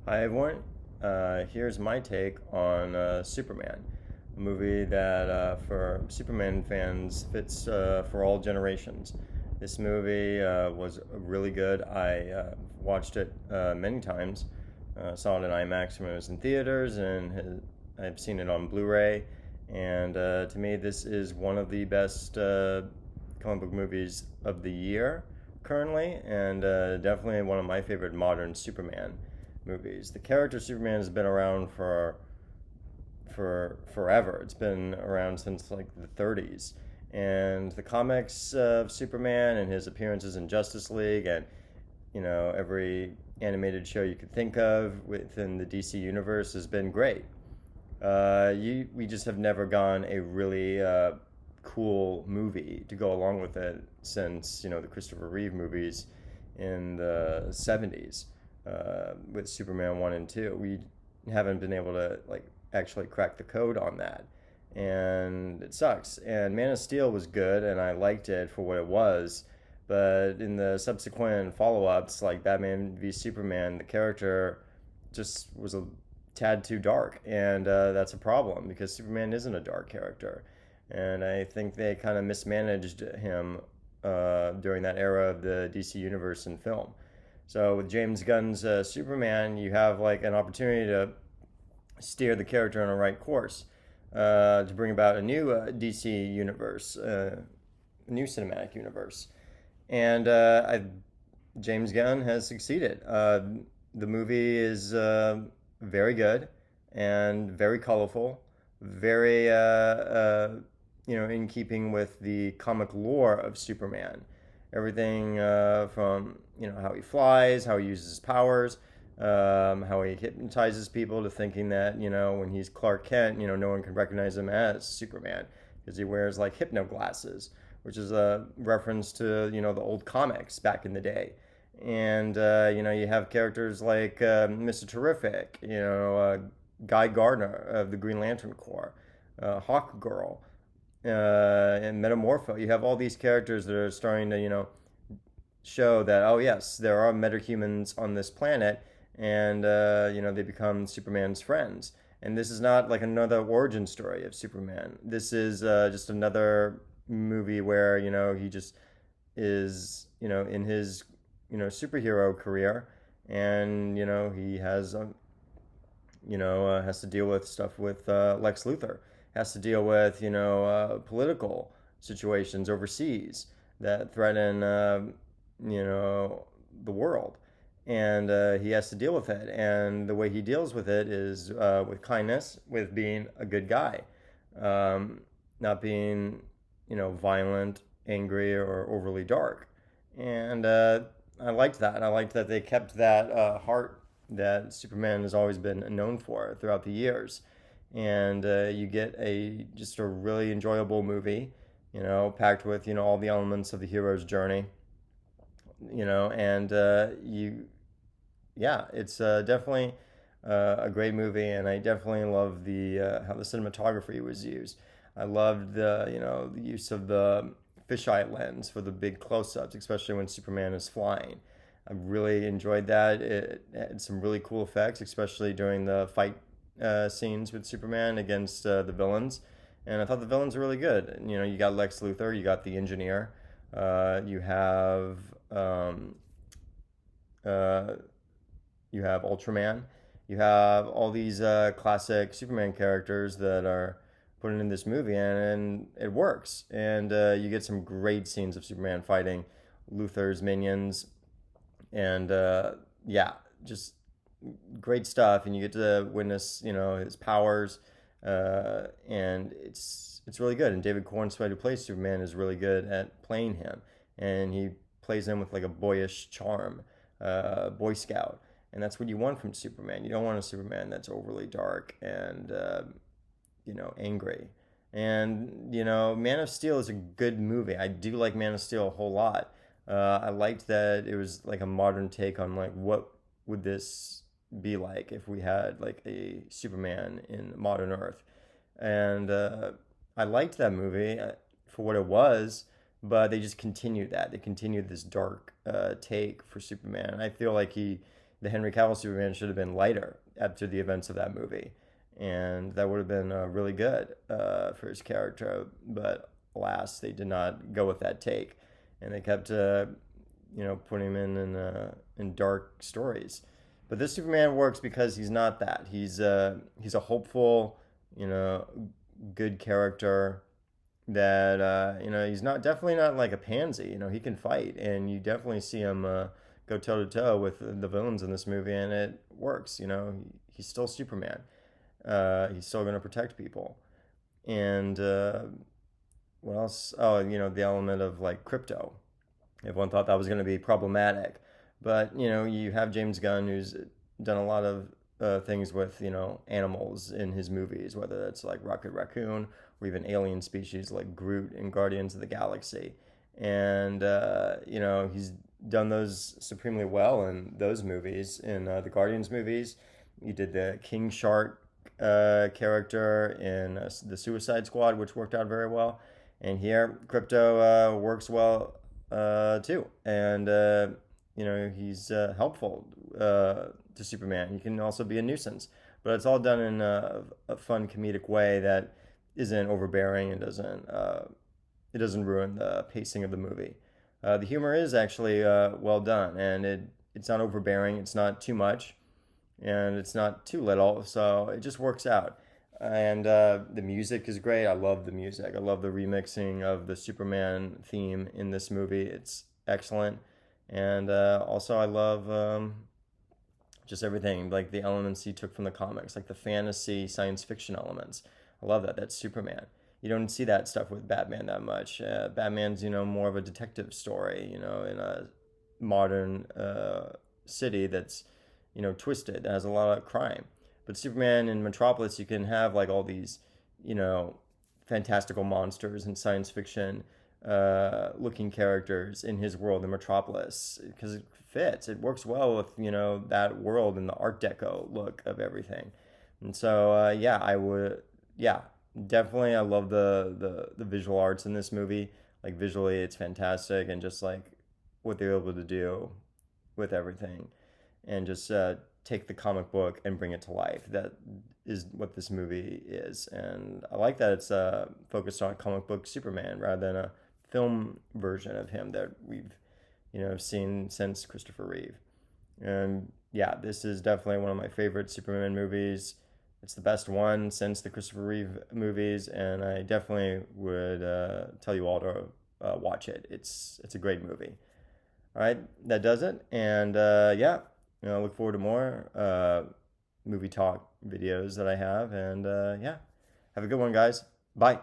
Hi everyone. Here's my take on Superman, a movie that for Superman fans fits for all generations. This movie was really good. I watched it many times. Saw it in IMAX when it was in theaters, and I've seen it on Blu-ray. And to me, this is one of the best comic book movies of the year currently, and definitely one of my favorite modern Superman movies. The character Superman has been around for forever. It's been around since like the 30s. And the comics of Superman and his appearances in Justice League and every animated show you could think of within the DC universe has been great. We just have never gone a really cool movie to go along with it since the Christopher Reeve movies in the 70s with Superman 1 and 2. We haven't been able to actually crack the code on that. And it sucks. And Man of Steel was good and I liked it for what it was. But in the subsequent follow ups, like Batman v Superman, the character just was a tad too dark. And that's a problem because Superman isn't a dark character. And I think they kind of mismanaged him during that era of the DC Universe in film. So with James Gunn's Superman, you have like an opportunity to steer the character on a right course to bring about a new DC universe, a new cinematic universe, and James Gunn has succeeded. The movie is very good and very colorful, very in keeping with the comic lore of Superman. Everything from how he flies, how he uses his powers, how he hypnotizes people to thinking that when he's Clark Kent, no one can recognize him as Superman because he wears like hypno glasses, which is a reference to the old comics back in the day. And you have characters like Mr. Terrific, Guy Gardner of the Green Lantern Corps, Hawk Girl, and Metamorpho. You have all these characters that are starting to show that, oh yes, there are metahumans on this planet, and they become Superman's friends. And this is not like another origin story of Superman. This is just another movie where he just is in his superhero career, and he has has to deal with stuff with Lex Luthor, has to deal with political situations overseas that threaten the world, and he has to deal with it. And the way he deals with it is with kindness, with being a good guy, not being violent, angry, or overly dark. And I liked that. I liked that they kept that heart that Superman has always been known for throughout the years. And you get just a really enjoyable movie, packed with all the elements of the hero's journey, and it's definitely a great movie, and I definitely love the how the cinematography was used. I loved the use of the fisheye lens for the big close-ups, especially when Superman is flying. I really enjoyed that. It had some really cool effects, especially during the fight scenes with Superman against the villains. And I thought the villains were really good. You got Lex Luthor, you got the Engineer, you have uh, you have Ultraman, you have all these classic Superman characters that are put in this movie, and it works. And you get some great scenes of Superman fighting Luthor's minions, and just great stuff. And you get to witness, his powers, and it's really good. And David Cornswet, who plays Superman, is really good at playing him, and he plays him with like a boyish charm, Boy Scout. And that's what you want from Superman. You don't want a Superman that's overly dark and angry. And Man of Steel is a good movie. I do like Man of Steel a whole lot. I liked that it was like a modern take on like what would this be like if we had like a Superman in modern Earth. And I liked that movie for what it was, but they just continued that. They continued this dark take for Superman. And I feel like he the Henry Cavill Superman should have been lighter after the events of that movie, and that would have been really good for his character. But alas, they did not go with that take, and they kept putting him in dark stories. But this Superman works because he's not that. He's a hopeful, good character that he's not definitely not like a pansy. He can fight, and you definitely see him go toe to toe with the villains in this movie, and it works. He's still Superman. He's still going to protect people. And what else? Oh, the element of like crypto. Everyone thought that was going to be problematic, but you have James Gunn, who's done a lot of things with animals in his movies, whether that's like Rocket Raccoon or even alien species like Groot in Guardians of the Galaxy, and he's done those supremely well in those movies. In the Guardians movies, he did the King Shark character in the Suicide Squad, which worked out very well, and here Crypto works well too, and he's helpful to Superman. He can also be a nuisance, but it's all done in a fun comedic way that isn't overbearing and doesn't ruin the pacing of the movie. The humor is actually well done, and it's not overbearing. It's not too much, and it's not too little, so it just works out. And the music is great. I love the music. I love the remixing of the Superman theme in this movie. It's excellent. And also, I love just everything, like the elements he took from the comics, like the fantasy science fiction elements. I love that. That's Superman. You don't see that stuff with Batman that much. Batman's, more of a detective story, in a modern city that's, twisted, that has a lot of crime. But Superman in Metropolis, you can have like all these, fantastical monsters and science fiction looking characters in his world in Metropolis because it fits. It works well with that world and the Art Deco look of everything. And so definitely I love the visual arts in this movie. Like visually, it's fantastic, and just like what they're able to do with everything, and just take the comic book and bring it to life. That is what this movie is, and I like that it's focused on comic book Superman rather than a film version of him that we've seen since Christopher Reeve. And yeah, this is definitely one of my favorite Superman movies. It's the best one since the Christopher Reeve movies, and I definitely would tell you all to watch it. It's a great movie. All right, that does it. And look forward to more movie talk videos that I have. And have a good one, guys. Bye.